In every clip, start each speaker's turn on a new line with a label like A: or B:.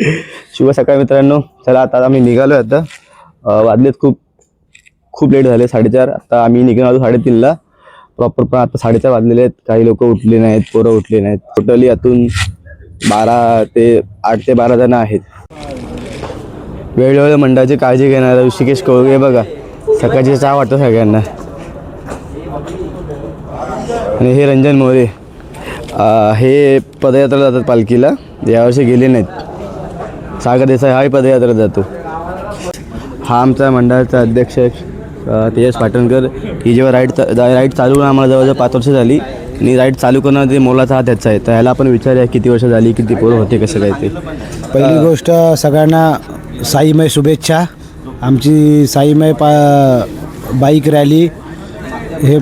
A: शुभ सकाळ मित्रांनो. चला आता आम्ही निघालो. आता वाजलेत खूप लेट झाले, 4:30. आता आम्ही निघालो 3:30ला प्रॉपर, पण आता 4:30 वाजलेले आहेत. काही लोक उठले नाहीत, पोरं उठले नाहीत. टोटली यातून 8 ते 12 जण आहेत. वेळोवेळी मंडळाची काळजी घेणारा ऋषिकेश कवळे बघा, सकाळची चहा वाटतो सगळ्यांना. आणि हे रंजन मोरे, हे पदयात्रा जातात पालखीला. यावर्षी गेले नाहीत. सागर देसाई हाही पदयात्रा जातो. हा आमचा मंडळाचा अध्यक्ष तेजस पाटणकर. ही जेव्हा राईड चालू आम्हाला जवळजवळ 5 वर्ष झाली. आणि राईड चालू करणं ते मोलाचा हात त्याचा आहे. तर ह्याला आपण विचारूया किती वर्ष झाली, किती पोरं होते, कसं काय ते.
B: पहिली गोष्ट, सगळ्यांना साईमय शुभेच्छा. आमची साईमय बाईक रॅली हे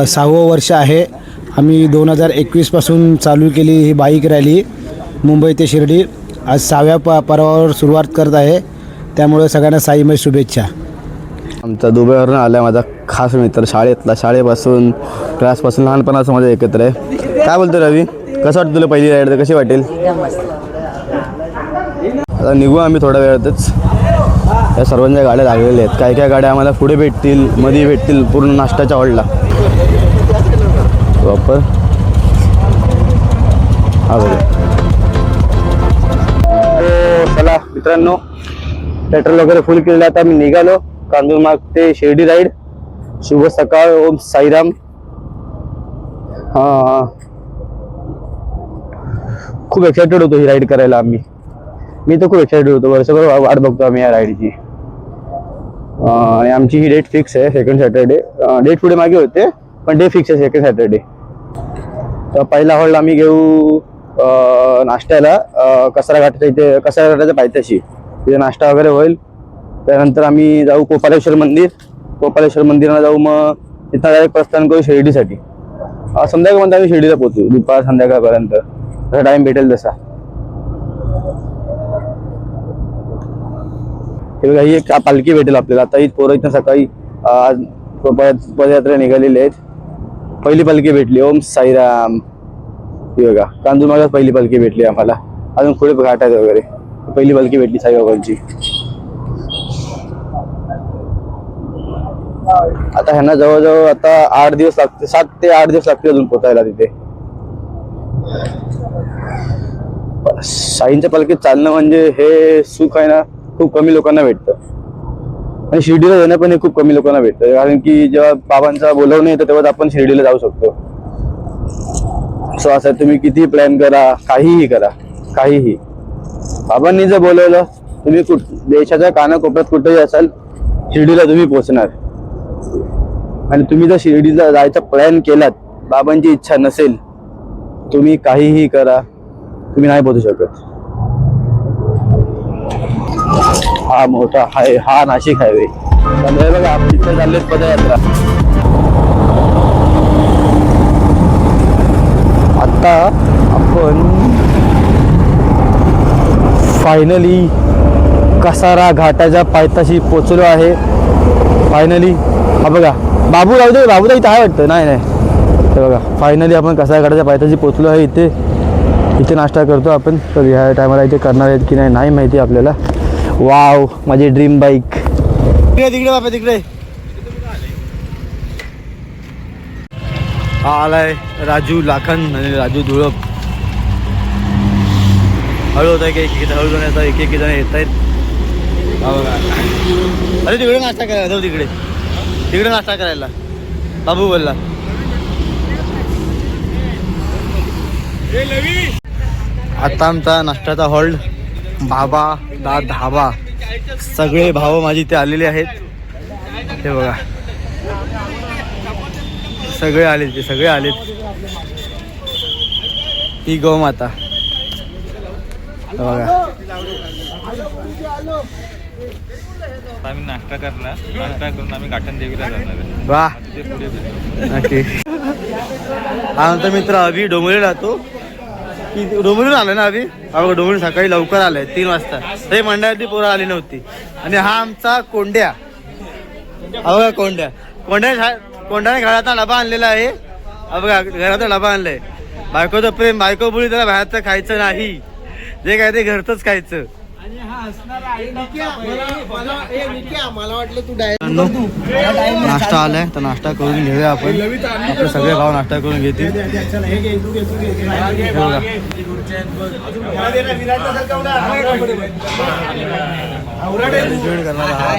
B: 6वं वर्ष आहे. आम्ही 2021पासून चालू केली ही बाईक रॅली मुंबई ते शिर्डी. आज 6व्या पर्वावर सुरुवात करत आहे. त्यामुळे सगळ्यांना साईमय शुभेच्छा.
A: आमचा दुबईवरून आला माझा खास मित्र, शाळेपासून क्लासपासून लहानपणापासून माझं एकत्र आहे. काय बोलतो रवी, कसं वाटतं तुला पहिली राईड, तर कशी वाटेल? आता निघू आम्ही थोड्या वेळातच. या सर्वांच्या गाड्या लागलेल्या आहेत. काय गाड्या आम्हाला पुढे भेटतील, मध्ये भेटतील, पूर्ण नाश्त्याच्या हॉलला प्रॉपर. हा बघा. चला मित्रांनो, पेट्रोल वगैरे फुल केलेलं. आता आम्ही निघालो कांजूरमार्ग ते शिर्डी राईड. शुभ सकाळ, ओम साईराम. खूप एक्सायटेड होतो ही राईड करायला. मी तर खूप एक्सायटेड होतो. वर्षभर वाट बघतो आम्ही या राईडची. आणि आमची ही डेट फिक्स आहे, 2nd सॅटर्डे. डेट पुढे मागे होते, पण डेट फिक्स आहे 2nd सॅटर्डे. तर पहिला हॉल्ट आम्ही घेऊ नाश्त्याला कसारा घाटाच्या इथे, कसारा घाटाच्या पायथ्याशी. तिथे नाश्ता वगैरे होईल. त्यानंतर आम्ही जाऊ गोपालेश्वर मंदिराला जाऊ. मग तिथं डायरेक्ट प्रस्थान करू शिर्डीसाठी. संध्याकाळपर्यंत आम्ही शिर्डीला पोहोचू, दुपार संध्याकाळपर्यंत, जसा टाइम भेटेल तसा. हे बघा, ही एक पालखी भेटेल आपल्याला. आता ही पोरं इथं सकाळी आज पदयात्रा निघालेली आहेत. पहिली पालखी भेटली, ओम साईराम. ही बघा, कांजूरमार्गात पहिली पालखी भेटली आम्हाला. अजून पुढे घाट आहेत वगैरे. पहिली पालखी भेटली साईबाबांची. आता ह्यांना जवळजवळ आता 8 दिवस लागते, 7 ते 8 दिवस लागतील अजून पोचायला तिथे. साईंच्या पालखीत चालणं म्हणजे हे सुख आहे ना, खूप कमी लोकांना भेटतं. आणि शिर्डीला जाणं पण हे खूप कमी लोकांना भेटतं. कारण की जेव्हा बाबांचा बोलवणं येतं तेव्हा आपण शिर्डीला जाऊ शकतो. सो असं तुम्ही किती प्लॅन करा, काहीही करा, काहीही, बाबांनी जर बोलवलं, तुम्ही देशाच्या कानाकोपऱ्यात कुठेही असाल, शिर्डीला तुम्ही पोहोचणार. आणि तुम्ही जर शिर्डीला जायचा प्लॅन केलात, बाबांची इच्छा नसेल, तुम्ही काहीही करा, तुम्ही नाही पोहोचू शकत. हा मोठा हा नाशिक हायवे. बघा, तिथे चाललेत पदयात्रा. आता आपण फायनली कसारा घाटाच्या पायथ्याशी पोचलो आहे. फायनली. हा बघा, बाबू राहू इथं आहे वाटतं. नाही, हे बघा, फायनली आपण कसारा घाटाच्या पायथ्याशी पोचलो आहे. इथे नाश्ता करतो आपण. तर ह्या टायमाला इथे करणार आहेत की नाही माहिती आपल्याला. वाव, माझी ड्रीम बाईक. तिकडे बाबा, तिकडे हा आलाय राजू लाखन आणि राजू धुळप. हळू होत आहे, हळू जाण्याचा एक जण येत आहेत. अरे तिकडे नाश्ता करायला जाऊ, तिकडे नाश्ता करायला बाबू बोलला. आता आमचा नाश्त्याचा हॉल्ट बाबा दा धाबा. सगळे भाव माझी इथे आलेले आहेत. हे बघा, सगळे आलेत. ही गौमाता बघा.
C: आम्ही नाश्ता करून आम्ही गाठण देवीला जाणार.
A: वा, नक्की. आमचा मित्र अभि डोंबिवलीला राहतो. डोंबिवलीला आलं ना अभि? डोंबिवली सकाळी लवकर आलंय 3 वाजता. हे मंडळातली पोरं आली नव्हती. आणि हा आमचा कोंड्या. बघा, कोंड्याने घराचा डबा आणलेला आहे. बघा, घराचा डबा आणलाय. बायकोचं प्रेम, बायको बोली त्याला बाहेरचं खायचं नाही, जे काय ते घरचंच खायचं. नाश्ता आलाय तर नाश्ता करून घेऊया आपण. आपले सगळे भाव नाश्ता करून घेतील.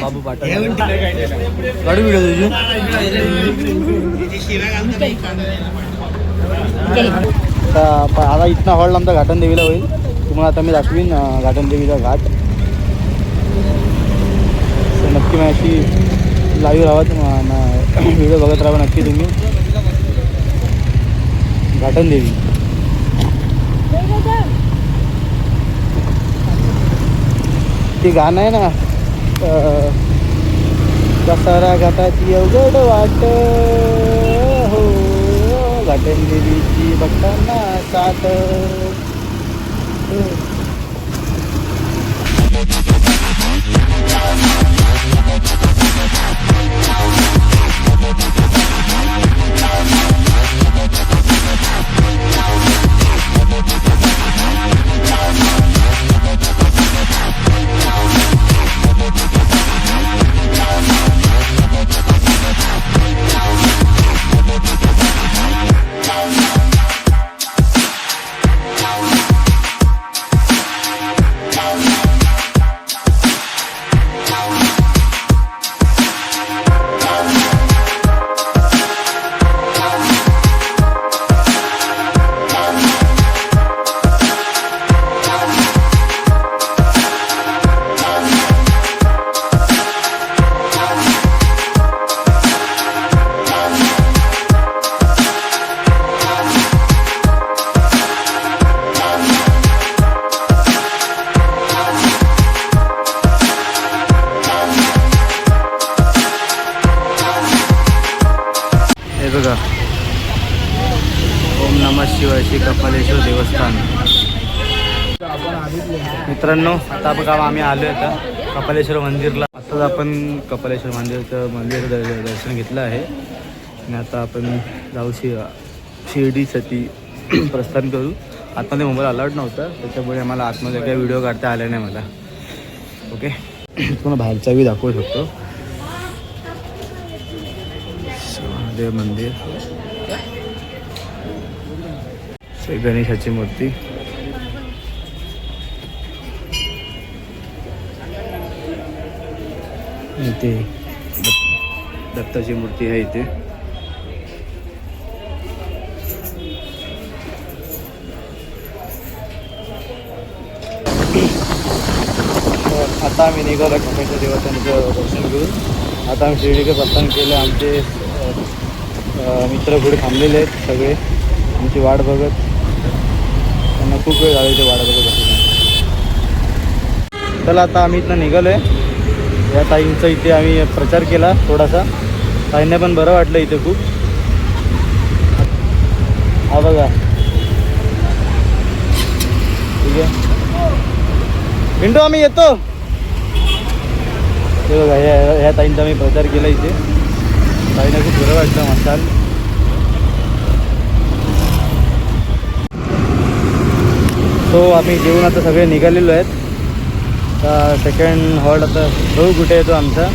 A: बाबू पाटील काढू व्हिडिओ तुझी. आता इथनं हॉल आमचा घाटन देवीला होईल. तुम्हाला आता मी दाखवीन घाटन देवीचा घाट. तर नक्की माझी लाईव्ह राहा, व्हिडिओ बघत राहा नक्की तुम्ही. घाटन देवी ते गाणं आहे ना, कसारा घाटाची अवघड वाट हो, घाटन देवीची बघताना साथ. बघा, ओम नमः शिवाय श्री कपालेश्वर देवस्थान. मित्रांनो, आता बघा आम्ही आलो आता कपालेश्वर मंदिरला. आताच आपण कपालेश्वर मंदिराचं दर्शन घेतलं आहे आणि आता आपण जाऊ शिर्डीसाठी प्रस्थान करू. आतमध्ये मोबाईल अलाउड नव्हता, त्याच्यामुळे आम्हाला आतमध्ये काही व्हिडिओ काढता आले नाही मला. ओके, तुम्हाला बाहेरचा बी दाखवू शकतो. देव मंदिर, श्री गणेशाची मूर्ती, इथे दत्ताची मूर्ती आहे इथे. आता आम्ही निघालो कपालेश्वर देवस्थानाचं दर्शन घेऊन. आता आम्ही शिर्डीकडे प्रस्थान केलं. आमचे मित्र पुढे थांबलेले आहेत सगळे आमची वाट बघत. त्यांना खूप वेळ झाला इथे वाट बघत असते. चला आता आम्ही इथनं निघालो आहे. या ताईंचा इथे आम्ही प्रचार केला थोडासा. ताईंना पण बरं वाटलं इथे खूप. हा बघा, ठीक आहे पिंटू, आम्ही येतो. ते बघा, ह्या ताईंचा आम्ही प्रचार केला इथे. ताईंना खूप बरं वाटलं मसाल. सो आम्ही जेवून आता सगळे निघालेलो आहेत. आता सेकंड हॉल्ट आता बघू कुठे येतो आमचा.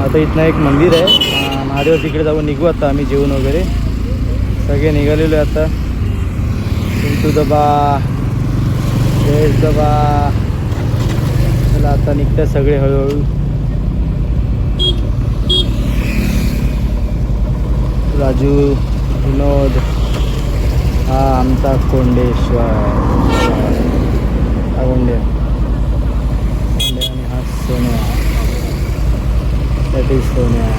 A: आता इथनं एक मंदिर आहे महादेव, तिकडे जाऊन निघू आता आम्ही जेवून वगैरे. सगळे निघालेलो आहे आता. पिंटू दबा, जयेश दबा. चला आता निघतात सगळे हळूहळू. राजू, विनोद, हा आमचा कोंडेश्वर, हा कोंडे आणि हा सोन्या. दॅट इज सोन्या.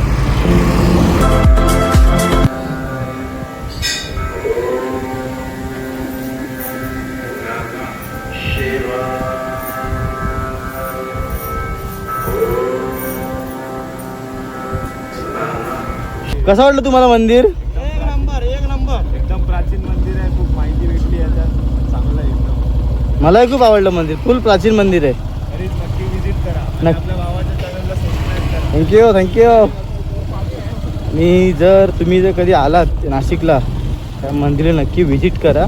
A: कसं वाटलं तुम्हाला मंदिर?
B: एक नंबर एकदम प्राचीन मंदिर आहे. खूप माहिती भेटली याच्यात. चांगलं आहे एकदम.
A: मलाही खूप आवडलं मंदिर. फुल प्राचीन मंदिर आहे.
B: तरी नक्की विजिट करा. आपल्या भावाच्या चॅनलला सबस्क्राईब करा.
A: थँक्यू. तुम्ही जर कधी आलात नाशिकला त्या मंदिराला नक्की व्हिजिट करा.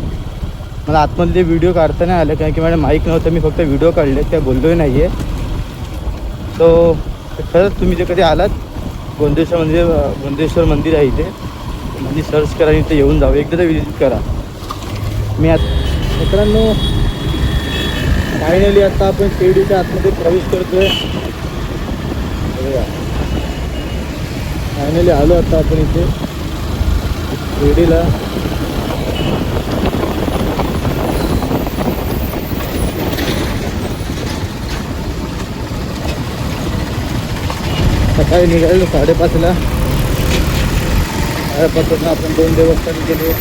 A: मला आतमध्ये व्हिडिओ काढता नाही आलं कारण की माझ्या माईक नव्हतं, मी फक्त व्हिडिओ काढले, त्या बोललोही नाही आहे. तो खरंच तुम्ही जे कधी आलात गोंदेश्वर मंदिर आहे इथे, म्हणजे सर्च करा, इथे येऊन जावं, एकदा तर व्हिजिट करा. मी आता मित्रांनो फायनली आता आपण शिर्डीच्या आतमध्ये प्रवेश करतोय. फायनली आलो आता आपण इथे शिर्डीला. सकाळी निघालो 5:30ला. 5:30 आपण 2 देवस्थान गेलो.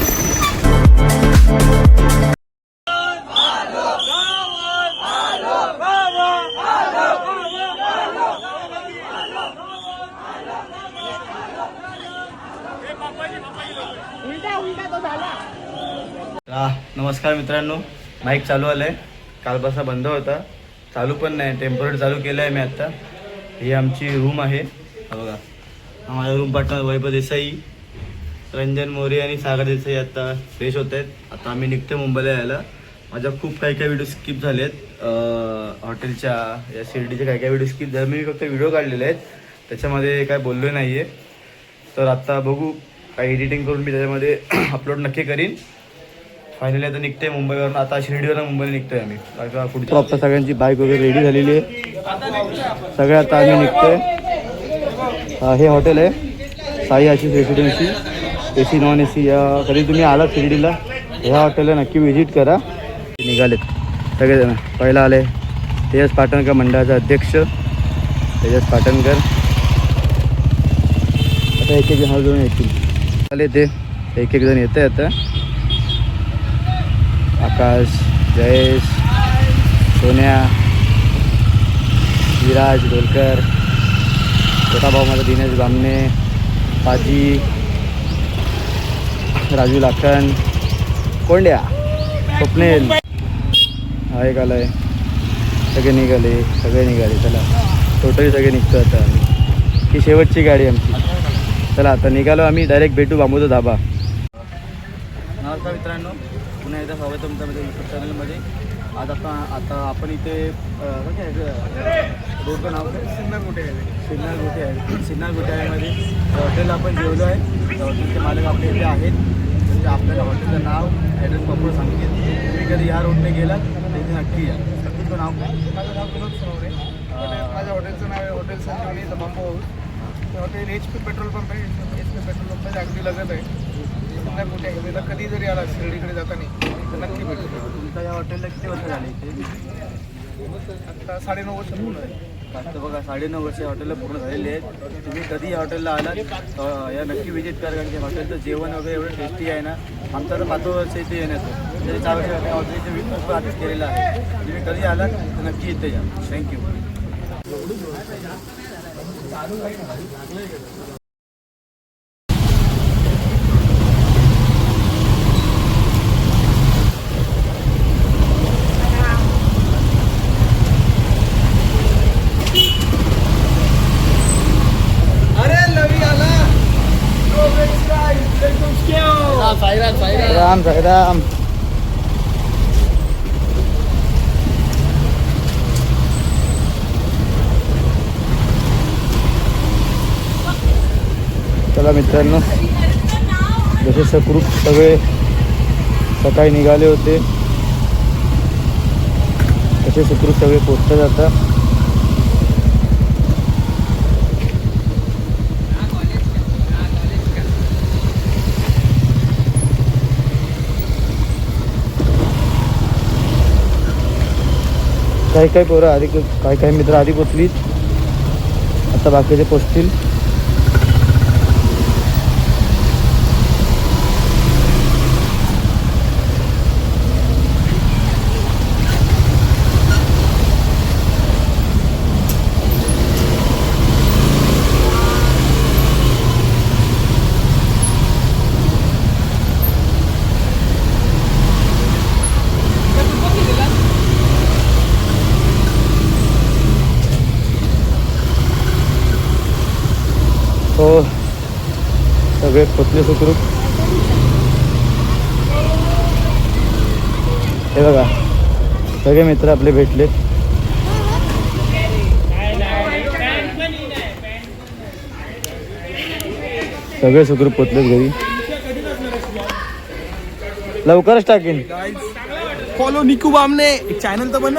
A: नमस्कार मित्रांनो, माईक चालू आलं आहे. कालपासून बंद होता, चालू पण नाही, टेम्पररी चालू केलं आहे मी आत्ता. ही आमची रूम आहे, हा बघा. हा माझा रूम पार्टनर वैभव देसाई, रंजन मोरे आणि सागर देसाई आता फ्रेश होत आहेत. आता आम्ही निघतो मुंबईला यायला. माझ्या खूप काही व्हिडिओ स्किप झाले आहेत हॉटेलच्या, या शिर्डीचे काही व्हिडिओ स्किप झाले. मी फक्त व्हिडिओ काढलेले आहेत, त्याच्यामध्ये काय बोललो नाही आहे. तर आता बघू, काही एडिटिंग करून मी त्याच्यामध्ये अपलोड नक्की करीन. फायनली आता निघते मुंबईवरून, आता शिर्डीवरून मुंबईला निघतोय आम्ही. पुढचं आता सगळ्यांची बाईक वगैरे रेडी झालेली आहे, सगळे आता आम्ही निघतोय. हे हॉटेल आहे Sai Ashish residency, AC non AC. कधी तुम्ही आलात शिर्डीला ह्या हॉटेलला नक्की व्हिजिट करा. निघालेत सगळेजण. पहिला आले तेजस पाटणकर, मंडळाचा अध्यक्ष तेजस पाटणकर. आता एक जण हळूहळू येतील, आले ते एक जण येत आहे आता. आकाश, जयेश, सोन्या, विराज ढोलकर, छोटा भाऊ माझा दिनेश बामणे, पाजी, राजू लाखन, कोंड्या, स्वप्नेल हा एक आलाय. सगळे निघाले. चला टोटली सगळे निघतो आता आम्ही. ही शेवटची गाडी आमची. चला आता निघालो आम्ही, डायरेक्ट भेटू बांबूचा धाबा. नमस्कार मित्रांनो, पुन्हा एकदा स्वागत तुमच्यामध्ये यूट्यूब चॅनलमध्ये. आज आपण इथे रोडचं नाव काय? सिन्नर घोटाळ्यामध्ये हॉटेल आपण जेवलो आहे. हॉटेलचे मालक आपले इथे आहेत, म्हणजे आपल्याला हॉटेलचं नाव, ॲड्रेस प्रॉपर सांगितलं. तुम्ही कधी या रोडने गेलात तर इथे नक्की या. तुमचं नाव काय?
D: माझं नाव विनोद सोनवणे. माझ्या हॉटेलचं नाव आहे hotel Sanjeevani the bamboo house. Hotel HP petrol pump आहे. HP पेट्रोल पंपाच्या अगदी लगत आहे. पुन्हा कुठे आहे, कधी जरी आला शिर्डीकडे जाताना तर नक्की भेटू.
A: तुमच्या या हॉटेलला किती वर्ष झाले इथे?
D: आता 9.5 वर्ष पूर्ण आहे.
A: आता बघा 9.5 वर्ष हॉटेलला पूर्ण झालेले आहेत. तुम्ही कधी या हॉटेलला आलात या नक्की व्हिजिट करा, कारण की हॉटेलचं जेवण वगैरे एवढं टेस्टी आहे ना. आमचा तर 5 वर्ष इथे येण्याचं, तरी 4 वर्ष हॉटेलचे विकत आधीच केलेलं आहे. तुम्ही कधी आलात तर नक्की इथे या. थँक्यू. साईराम. चला मित्रांनो, जसे सुखरूप सगळे सकाळी निघाले होते तसे सुखरूप सगळे पोचतात आता. काही पोरं आधी, काही मित्र आधी पोचलीत, आता बाकीचे पोचतील. हो, सगळे पोचले सुखरूप. हे बघा सगळे मित्र आपले भेटले. सगळे सुखरूप पोचलेत घरी. लवकरच टाकेन.
D: फॉलो निकू बामने एक चॅनल तर बनव.